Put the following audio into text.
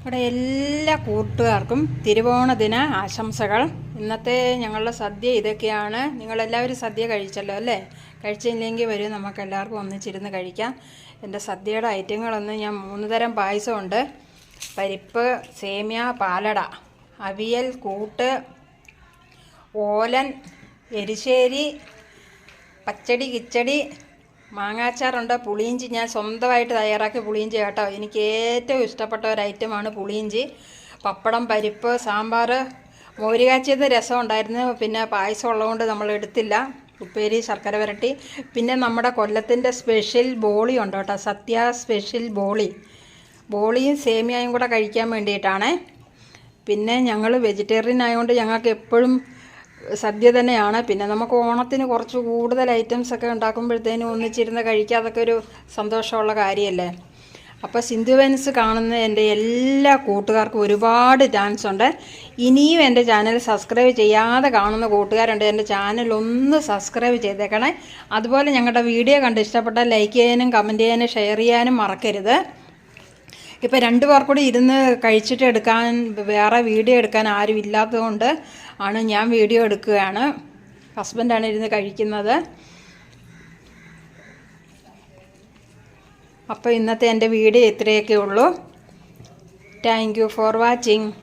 ഇവിടെ എല്ലാ കൂട്ടുകാർക്കും തിരുവോണ ദിന ആശംസകൾ. ഇന്നത്തെ ഞങ്ങളുടെ സദ്യ ഇതൊക്കെയാണ്. നിങ്ങളെല്ലാവരും സദ്യ കഴിച്ചല്ലോ അല്ലേ? കഴിച്ചില്ലെങ്കിൽ വരും, നമുക്ക് എല്ലാവർക്കും ഒന്നിച്ചിരുന്ന് കഴിക്കാം. എൻ്റെ സദ്യയുടെ ഐറ്റങ്ങളൊന്ന് ഞാൻ 3 തരം പായസമുണ്ട്: പരിപ്പ്, സേമിയ, പാലട, അവിയൽ, കൂട്ട്, ഓലൻ, എരിശ്ശേരി, പച്ചടി, കിച്ചടി, മാങ്ങാച്ചാറുണ്ട്, പുളിയിഞ്ചി. ഞാൻ സ്വന്തമായിട്ട് തയ്യാറാക്കിയ പുളിയിഞ്ചി കേട്ടോ. എനിക്ക് ഏറ്റവും ഇഷ്ടപ്പെട്ട ഒരു ഐറ്റമാണ് പുളിയിഞ്ചി. പപ്പടം, പരിപ്പ്, സാമ്പാർ, മോര് കാച്ചിയത്, രസം ഉണ്ടായിരുന്നു. പിന്നെ പായസം ഉള്ളതുകൊണ്ട് നമ്മൾ എടുത്തില്ല. ഉപ്പേരി, ശർക്കര വരട്ടി. പിന്നെ നമ്മുടെ കൊല്ലത്തിൻ്റെ സ്പെഷ്യൽ ബോളി ഉണ്ട് കേട്ടോ. സദ്യ സ്പെഷ്യൽ ബോളിയും സേമിയയും കൂടെ കഴിക്കാൻ വേണ്ടിയിട്ടാണ്. പിന്നെ ഞങ്ങൾ വെജിറ്റേറിയൻ ആയതുകൊണ്ട് ഞങ്ങൾക്ക് എപ്പോഴും സദ്യ തന്നെയാണ്. പിന്നെ നമുക്ക് ഓണത്തിന് കുറച്ച് കൂടുതൽ ഐറ്റംസൊക്കെ ഉണ്ടാക്കുമ്പോഴത്തേനും ഒന്നിച്ചിരുന്ന് കഴിക്കുക, അതൊക്കെ ഒരു സന്തോഷമുള്ള കാര്യമല്ലേ. അപ്പോൾ സിന്ധു വെൻസ് കാണുന്ന എൻ്റെ എല്ലാ കൂട്ടുകാർക്കും ഒരുപാട് താങ്ക്സ് ഉണ്ട്. ഇനിയും എൻ്റെ ചാനൽ സബ്സ്ക്രൈബ് ചെയ്യാതെ കാണുന്ന കൂട്ടുകാരുണ്ട്, എൻ്റെ ചാനൽ ഒന്ന് സബ്സ്ക്രൈബ് ചെയ്തേക്കണേ. അതുപോലെ ഞങ്ങളുടെ വീഡിയോ കണ്ട് ഇഷ്ടപ്പെട്ടാൽ ലൈക്ക് ചെയ്യാനും കമൻറ്റ് ചെയ്യാനും ഷെയർ ചെയ്യാനും മറക്കരുത്. ഇപ്പോൾ 2 പേർ കൂടി ഇരുന്ന് കഴിച്ചിട്ട് എടുക്കാൻ, വേറെ വീഡിയോ എടുക്കാൻ ആരും ഇല്ലാത്തതുകൊണ്ട് ആണ് ഞാൻ വീഡിയോ എടുക്കുകയാണ്. ഹസ്ബൻഡാണ് ഇരുന്ന് കഴിക്കുന്നത്. അപ്പോൾ ഇന്നത്തെ എൻ്റെ വീഡിയോ ഇത്രയൊക്കെ ഉള്ളൂ. Thank you for watching.